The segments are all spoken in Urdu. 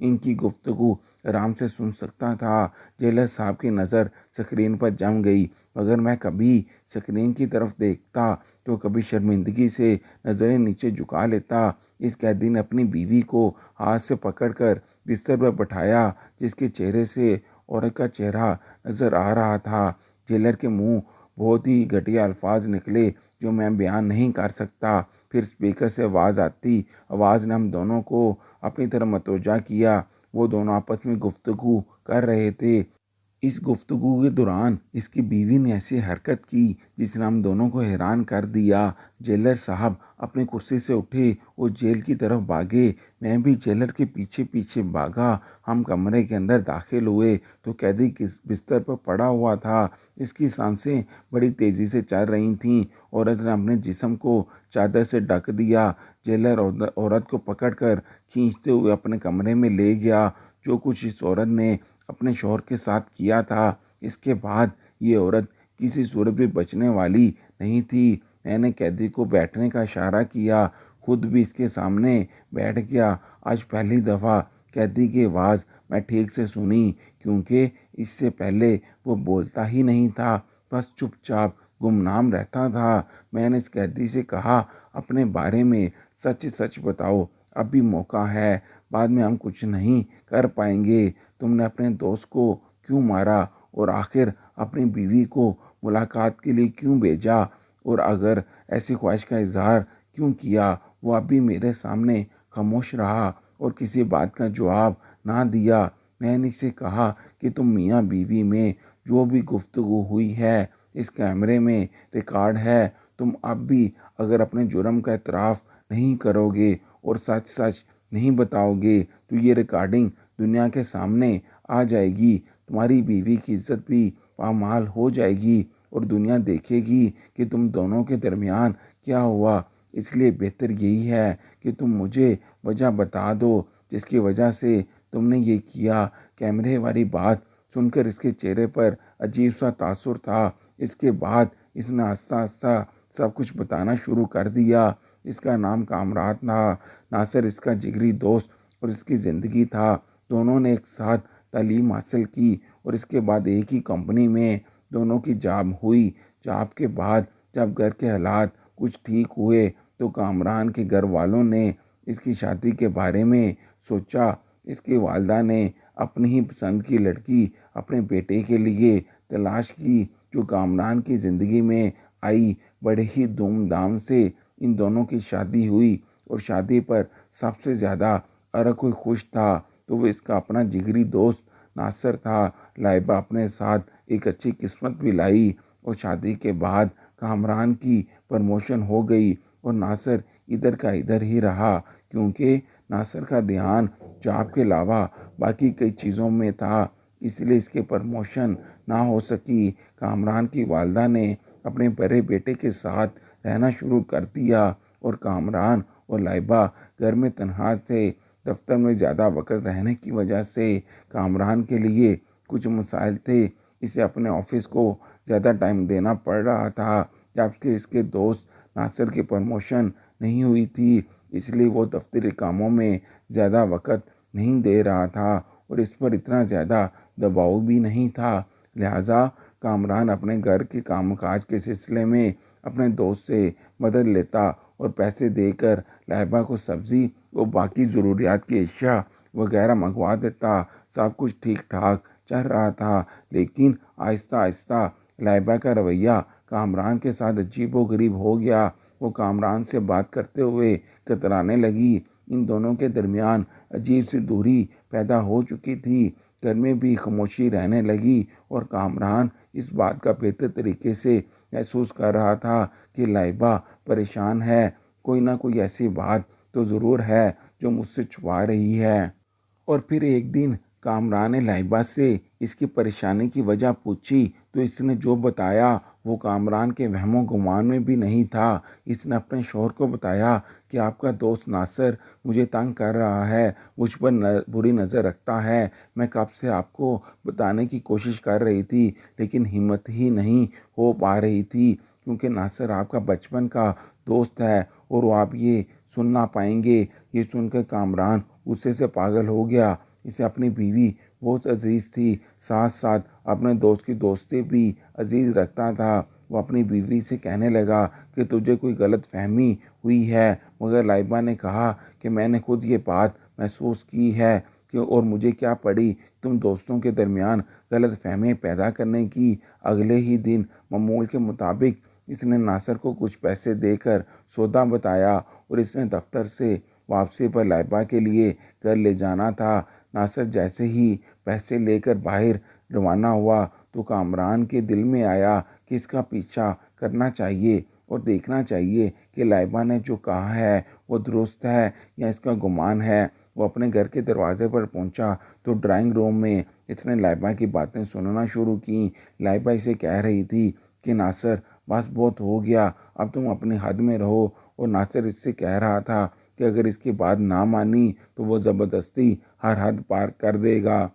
ان کی گفتگو آرام سے سن سکتا تھا۔ جیلر صاحب کی نظر سکرین پر جم گئی۔ اگر میں کبھی سکرین کی طرف دیکھتا تو کبھی شرمندگی سے نظریں نیچے جھکا لیتا۔ اس قیدی نے اپنی بیوی کو ہاتھ سے پکڑ کر بستر پر بٹھایا، جس کے چہرے سے عورت کا چہرہ نظر آ رہا تھا۔ جیلر کے منہ بہت ہی گھٹیا الفاظ نکلے جو میں بیان نہیں کر سکتا۔ پھر اسپیکر سے آواز آتی۔ آواز نے ہم دونوں کو اپنی طرف متوجہ کیا۔ وہ دونوں آپس میں گفتگو کر رہے تھے۔ اس گفتگو کے دوران اس کی بیوی نے ایسی حرکت کی جس نے ہم دونوں کو حیران کر دیا۔ جیلر صاحب اپنی کرسی سے اٹھے اور جیل کی طرف بھاگے۔ میں بھی جیلر کے پیچھے پیچھے بھاگا۔ ہم کمرے کے اندر داخل ہوئے تو قیدی بستر پر پڑا ہوا تھا۔ اس کی سانسیں بڑی تیزی سے چل رہی تھیں۔ عورت نے اپنے جسم کو چادر سے ڈھک دیا۔ جیلر عورت کو پکڑ کر کھینچتے ہوئے اپنے کمرے میں لے گیا۔ جو کچھ اس عورت نے اپنے شوہر کے ساتھ کیا تھا، اس کے بعد یہ عورت کسی صورت بھی بچنے والی نہیں تھی۔ میں نے قیدی کو بیٹھنے کا اشارہ کیا، خود بھی اس کے سامنے بیٹھ گیا۔ آج پہلی دفعہ قیدی کی آواز میں ٹھیک سے سنی، کیونکہ اس سے پہلے وہ بولتا ہی نہیں تھا، بس چپ چاپ گمنام رہتا تھا۔ میں نے اس قیدی سے کہا، اپنے بارے میں سچ سچ بتاؤ، اب بھی موقع ہے، بعد میں ہم کچھ نہیں کر پائیں گے۔ تم نے اپنے دوست کو کیوں مارا اور آخر اپنی بیوی کو ملاقات کے لیے کیوں بھیجا، اور اگر ایسی خواہش کا اظہار کیوں کیا؟ وہ اب بھی میرے سامنے خاموش رہا اور کسی بات کا جواب نہ دیا۔ میں نے اسے کہا کہ تم میاں بیوی میں جو بھی گفتگو ہوئی ہے اس کیمرے میں ریکارڈ ہے۔ تم اب بھی اگر اپنے جرم کا اعتراف نہیں کرو گے اور سچ سچ نہیں بتاؤ گے تو یہ ریکارڈنگ دنیا کے سامنے آ جائے گی، تمہاری بیوی کی عزت بھی پامال ہو جائے گی اور دنیا دیکھے گی کہ تم دونوں کے درمیان کیا ہوا۔ اس لیے بہتر یہی ہے کہ تم مجھے وجہ بتا دو جس کی وجہ سے تم نے یہ کیا۔ کیمرے والی بات سن کر اس کے چہرے پر عجیب سا تاثر تھا۔ اس کے بعد اس نے آہستہ آہستہ سب کچھ بتانا شروع کر دیا۔ اس کا نام کامران تھا۔ ناصر اس کا جگری دوست اور اس کی زندگی تھا۔ دونوں نے ایک ساتھ تعلیم حاصل کی اور اس کے بعد ایک ہی کمپنی میں دونوں کی جاب ہوئی۔ جاب کے بعد جب گھر کے حالات کچھ ٹھیک ہوئے تو کامران کے گھر والوں نے اس کی شادی کے بارے میں سوچا۔ اس کی والدہ نے اپنی ہی پسند کی لڑکی اپنے بیٹے کے لیے تلاش کی جو کامران کی زندگی میں آئی۔ بڑے ہی دھوم دھام سے ان دونوں کی شادی ہوئی اور شادی پر سب سے زیادہ اگر کوئی خوش تھا تو وہ اس کا اپنا جگری دوست ناصر تھا۔ لائبہ اپنے ساتھ ایک اچھی قسمت بھی لائی اور شادی کے بعد کامران کی پروموشن ہو گئی اور ناصر ادھر کا ادھر ہی رہا، کیونکہ ناصر کا دھیان جاب کے علاوہ باقی کئی چیزوں میں تھا، اس لیے اس کی پروموشن نہ ہو سکی۔ کامران کی والدہ نے اپنے بڑے بیٹے کے ساتھ رہنا شروع کر دیا اور کامران اور لائبہ گھر میں تنہا تھے۔ دفتر میں زیادہ وقت رہنے کی وجہ سے کامران کے لیے کچھ مسائل تھے۔ اسے اپنے آفس کو زیادہ ٹائم دینا پڑ رہا تھا، جبکہ اس کے دوست ناصر کی پروموشن نہیں ہوئی تھی، اس لیے وہ دفتری کاموں میں زیادہ وقت نہیں دے رہا تھا اور اس پر اتنا زیادہ دباؤ بھی نہیں تھا۔ لہٰذا کامران اپنے گھر کے کام کاج کے سلسلے میں اپنے دوست سے مدد لیتا اور پیسے دے کر لائبہ کو سبزی اور باقی ضروریات کی اشیاء وغیرہ منگوا دیتا۔ سب کچھ ٹھیک ٹھاک چل رہا تھا، لیکن آہستہ آہستہ لائبہ کا رویہ کامران کے ساتھ عجیب و غریب ہو گیا۔ وہ کامران سے بات کرتے ہوئے کترانے لگی۔ ان دونوں کے درمیان عجیب سی دوری پیدا ہو چکی تھی۔ گھر میں بھی خاموشی رہنے لگی اور کامران اس بات کا بہتر طریقے سے محسوس کر رہا تھا کہ لائبہ پریشان ہے، کوئی نہ کوئی ایسی بات تو ضرور ہے جو مجھ سے چھپا رہی ہے۔ اور پھر ایک دن کامران نے لائبہ سے اس کی پریشانی کی وجہ پوچھی تو اس نے جو بتایا وہ کامران کے وہم و گمان میں بھی نہیں تھا۔ اس نے اپنے شوہر کو بتایا کہ آپ کا دوست ناصر مجھے تنگ کر رہا ہے، مجھ پر بری نظر رکھتا ہے۔ میں کب سے آپ کو بتانے کی کوشش کر رہی تھی لیکن ہمت ہی نہیں ہو پا رہی تھی، کیونکہ ناصر آپ کا بچپن کا دوست ہے اور وہ آپ یہ سن نہ پائیں گے۔ یہ سن کر کامران غصے سے پاگل ہو گیا۔ اسے اپنی بیوی بہت عزیز تھی، ساتھ ساتھ اپنے دوست کی دوستی بھی عزیز رکھتا تھا۔ وہ اپنی بیوی سے کہنے لگا کہ تجھے کوئی غلط فہمی ہوئی ہے، مگر لائبہ نے کہا کہ میں نے خود یہ بات محسوس کی ہے کہ اور مجھے کیا پڑی تم دوستوں کے درمیان غلط فہمی پیدا کرنے کی۔ اگلے ہی دن معمول کے مطابق اس نے ناصر کو کچھ پیسے دے کر سودا بتایا اور اس نے دفتر سے واپسی پر لائبہ کے لیے گھر لے جانا تھا۔ ناصر جیسے ہی پیسے لے کر باہر روانہ ہوا تو کامران کے دل میں آیا کہ اس کا پیچھا کرنا چاہیے اور دیکھنا چاہیے کہ لائبہ نے جو کہا ہے وہ درست ہے یا اس کا گمان ہے۔ وہ اپنے گھر کے دروازے پر پہنچا تو ڈرائنگ روم میں اس نے لائبہ کی باتیں سننا شروع کیں۔ لائبہ اسے کہہ رہی تھی کہ ناصر بس بہت ہو گیا، اب تم اپنی حد میں رہو، اور ناصر اس سے کہہ رہا تھا کہ اگر اس کی بات نہ مانی تو وہ زبردستی ہر حد پار کر دے گا۔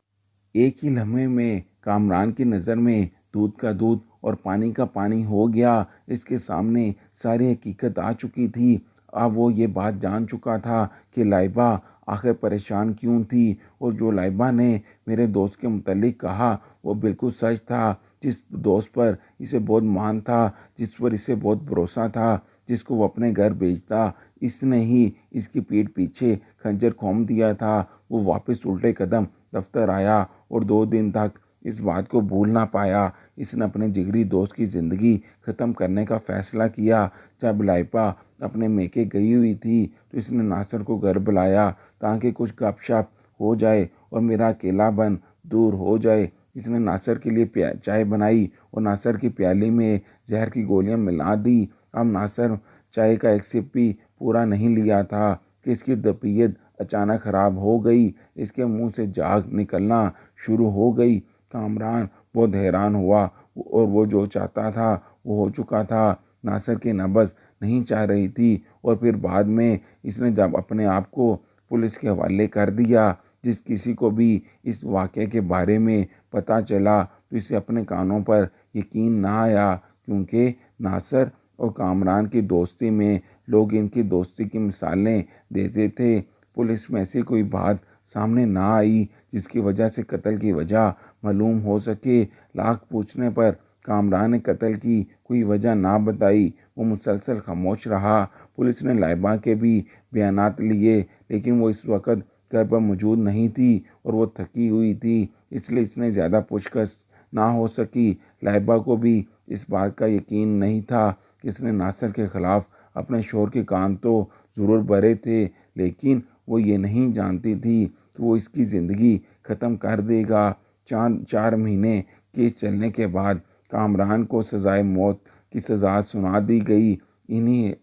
ایک ہی لمحے میں کامران کی نظر میں دودھ کا دودھ اور پانی کا پانی ہو گیا۔ اس کے سامنے ساری حقیقت آ چکی تھی۔ اب وہ یہ بات جان چکا تھا کہ لائبہ آخر پریشان کیوں تھی، اور جو لائبہ نے میرے دوست کے متعلق کہا وہ بالکل سچ تھا۔ جس دوست پر اسے بہت مان تھا، جس پر اسے بہت بھروسہ تھا، جس کو وہ اپنے گھر بھیجتا، اس نے ہی اس کی پیٹھ پیچھے خنجر کھوم دیا تھا۔ وہ واپس الٹے قدم دفتر آیا اور 2 دن تک اس بات کو بھول نہ پایا۔ اس نے اپنے جگری دوست کی زندگی ختم کرنے کا فیصلہ کیا۔ جب لائبہ اپنے میکے گئی ہوئی تھی تو اس نے ناصر کو گھر بلایا تاکہ کچھ گپ شپ ہو جائے اور میرا اکیلا بن دور ہو جائے۔ اس نے ناصر کے لیے چائے بنائی اور ناصر کی پیالی میں زہر کی گولیاں ملا دی۔ اب ناصر چائے کا ایک سپ بھی پورا نہیں لیا تھا کہ اس کی طبیعت اچانک خراب ہو گئی۔ اس کے منہ سے جھاگ نکلنا شروع ہو گئی۔ کامران بہت حیران ہوا اور وہ جو چاہتا تھا وہ ہو چکا تھا۔ ناصر کی نبض نہیں چاہ رہی تھی، اور پھر بعد میں اس نے جب اپنے آپ کو پولیس کے حوالے کر دیا۔ جس کسی کو بھی اس واقعے کے بارے میں پتہ چلا تو اسے اپنے کانوں پر یقین نہ آیا، کیونکہ ناصر اور کامران کی دوستی میں لوگ ان کی دوستی کی مثالیں دیتے تھے۔ پولیس میں ایسی کوئی بات سامنے نہ آئی جس کی وجہ سے قتل کی وجہ معلوم ہو سکے۔ لاکھ پوچھنے پر کامران نے قتل کی کوئی وجہ نہ بتائی۔ وہ مسلسل خاموش رہا۔ پولیس نے لائبہ کے بھی بیانات لیے، لیکن وہ اس وقت گھر پر موجود نہیں تھی اور وہ تھکی ہوئی تھی، اس لیے اس نے زیادہ پوچھ گچھ نہ ہو سکی۔ لائبہ کو بھی اس بات کا یقین نہیں تھا کہ اس نے ناصر کے خلاف اپنے شوہر کے کان تو ضرور بھرے تھے، لیکن وہ یہ نہیں جانتی تھی کہ وہ اس کی زندگی ختم کر دے گا۔ 4 مہینے کیس چلنے کے بعد کامران کو سزائے موت کی سزا سنا دی گئی۔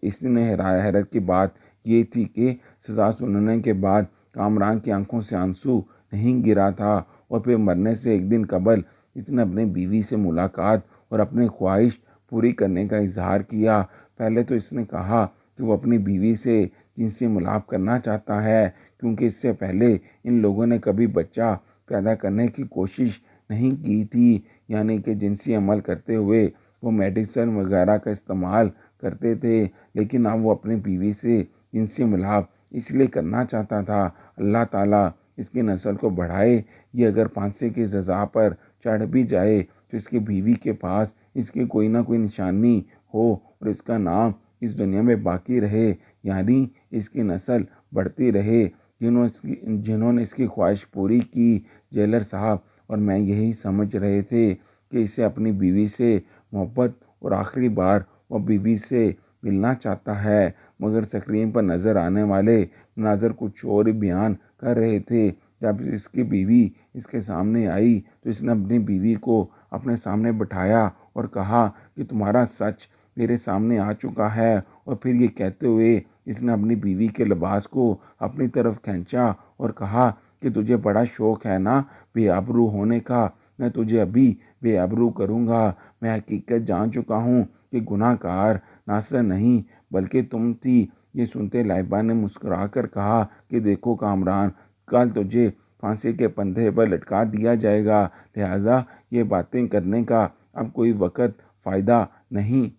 اس نے حیرت کی بات یہ تھی کہ سزا سننے کے بعد کامران کی آنکھوں سے آنسو نہیں گرا تھا، اور پھر مرنے سے 1 دن قبل اس نے اپنی بیوی سے ملاقات اور اپنی خواہش پوری کرنے کا اظہار کیا۔ پہلے تو اس نے کہا کہ وہ اپنی بیوی سے جنسی ملاپ کرنا چاہتا ہے، کیونکہ اس سے پہلے ان لوگوں نے کبھی بچہ پیدا کرنے کی کوشش نہیں کی تھی، یعنی کہ جنسی عمل کرتے ہوئے وہ میڈیسن وغیرہ کا استعمال کرتے تھے۔ لیکن اب وہ اپنی بیوی سے جنسی ملاپ اس لیے کرنا چاہتا تھا اللہ تعالیٰ اس کی نسل کو بڑھائے۔ یہ اگر پھانسی کی سزا پر چڑھ بھی جائے تو اس کی بیوی کے پاس اس کی کوئی نہ کوئی نشانی ہو اور اس کا نام اس دنیا میں باقی رہے، یعنی اس کی نسل بڑھتی رہے۔ جنہوں نے اس کی خواہش پوری کی، جیلر صاحب اور میں یہی سمجھ رہے تھے کہ اسے اپنی بیوی سے محبت اور آخری بار وہ بیوی سے ملنا چاہتا ہے، مگر سکرین پر نظر آنے والے مناظر کچھ اور بیان کر رہے تھے۔ جب اس کی بیوی اس کے سامنے آئی تو اس نے اپنی بیوی کو اپنے سامنے بٹھایا اور کہا کہ تمہارا سچ میرے سامنے آ چکا ہے، اور پھر یہ کہتے ہوئے اس نے اپنی بیوی کے لباس کو اپنی طرف کھینچا اور کہا کہ تجھے بڑا شوق ہے نا بے آبرو ہونے کا، میں تجھے ابھی بے آبرو کروں گا۔ میں حقیقت جان چکا ہوں کہ گناہ کار ناصر نہیں بلکہ تم تھی۔ یہ سنتے لائبہ نے مسکرا کر کہا کہ دیکھو کامران، کل تجھے پھانسی کے پھندے پر لٹکا دیا جائے گا، لہٰذا یہ باتیں کرنے کا اب کوئی وقت فائدہ نہیں۔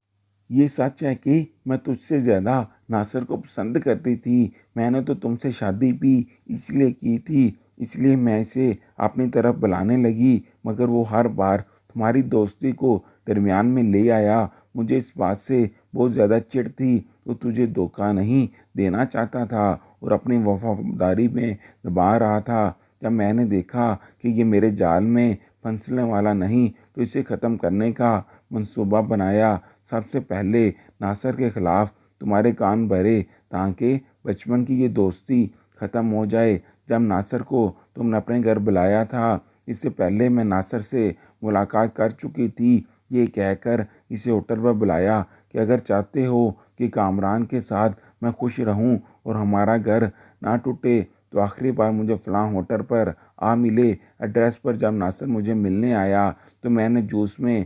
یہ سچ ہے کہ میں تجھ سے زیادہ ناصر کو پسند کرتی تھی۔ میں نے تو تم سے شادی بھی اس لیے کی تھی اس لیے میں اسے اپنی طرف بلانے لگی، مگر وہ ہر بار تمہاری دوستی کو درمیان میں لے آیا۔ مجھے اس بات سے بہت زیادہ چڑ تھی۔ وہ تجھے دھوکہ نہیں دینا چاہتا تھا اور اپنی وفاداری میں دبا رہا تھا۔ جب میں نے دیکھا کہ یہ میرے جال میں پھنسنے والا نہیں تو اسے ختم کرنے کا منصوبہ بنایا۔ سب سے پہلے ناصر کے خلاف تمہارے کان بھرے تاکہ بچپن کی یہ دوستی ختم ہو جائے۔ جب ناصر کو تم نے اپنے گھر بلایا تھا، اس سے پہلے میں ناصر سے ملاقات کر چکی تھی۔ یہ کہہ کر اسے ہوٹل پر بلایا کہ اگر چاہتے ہو کہ کامران کے ساتھ میں خوش رہوں اور ہمارا گھر نہ ٹوٹے تو آخری بار مجھے فلاں ہوٹل پر آ ملے۔ ایڈریس پر جب ناصر مجھے ملنے آیا تو میں نے جوس میں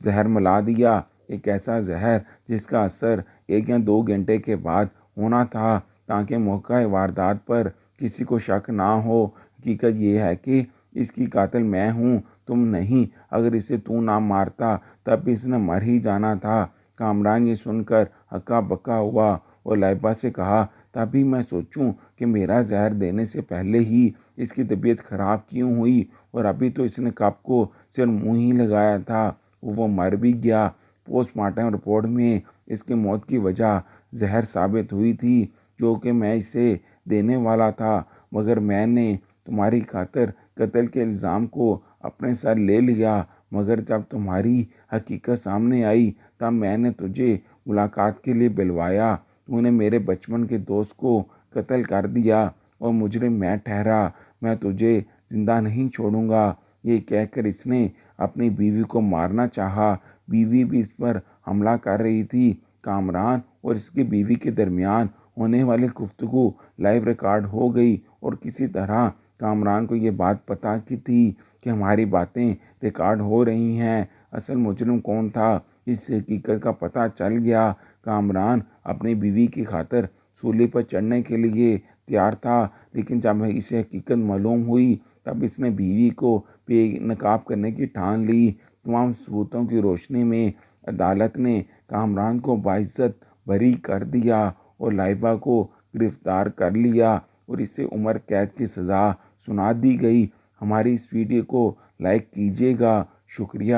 زہر ملا دیا، ایک ایسا زہر جس کا اثر 1 یا 2 گھنٹے کے بعد ہونا تھا، تاکہ موقع واردات پر کسی کو شک نہ ہو۔ حقیقت یہ ہے کہ اس کی قاتل میں ہوں، تم نہیں۔ اگر اسے تو نہ مارتا تب بھی اس نے مر ہی جانا تھا۔ کامران یہ سن کر ہکا بکا ہوا اور لائبہ سے کہا، تبھی میں سوچوں کہ میرا زہر دینے سے پہلے ہی اس کی طبیعت خراب کیوں ہوئی، اور ابھی تو اس نے کپ کو صرف منہ ہی لگایا تھا، وہ مر بھی گیا۔ پوسٹ مارٹم رپورٹ میں اس کی موت کی وجہ زہر ثابت ہوئی تھی، جو کہ میں اسے دینے والا تھا، مگر میں نے تمہاری خاطر قتل کے الزام کو اپنے سر لے لیا۔ مگر جب تمہاری حقیقت سامنے آئی تب میں نے تجھے ملاقات کے لیے بلوایا۔ تو نے میرے بچپن کے دوست کو قتل کر دیا اور مجرم میں ٹھہرا۔ میں تجھے زندہ نہیں چھوڑوں گا۔ یہ کہہ کر اس نے اپنی بیوی کو مارنا چاہا۔ بیوی بھی اس پر حملہ کر رہی تھی۔ کامران اور اس کی بیوی کے درمیان ہونے والی گفتگو لائیو ریکارڈ ہو گئی، اور کسی طرح کامران کو یہ بات پتہ کی تھی کہ ہماری باتیں ریکارڈ ہو رہی ہیں۔ اصل مجرم کون تھا، اس حقیقت کا پتہ چل گیا۔ کامران اپنی بیوی کی خاطر سولی پر چڑھنے کے لیے تیار تھا، لیکن جب اسے حقیقت معلوم ہوئی تب اس نے بیوی کو بے نقاب کرنے کی ٹھان لی۔ تمام ثبوتوں کی روشنی میں عدالت نے کامران کو باعزت بری کر دیا اور لائبہ کو گرفتار کر لیا اور اسے عمر قید کی سزا سنا دی گئی۔ ہماری اس ویڈیو کو لائک کیجیے گا۔ شکریہ۔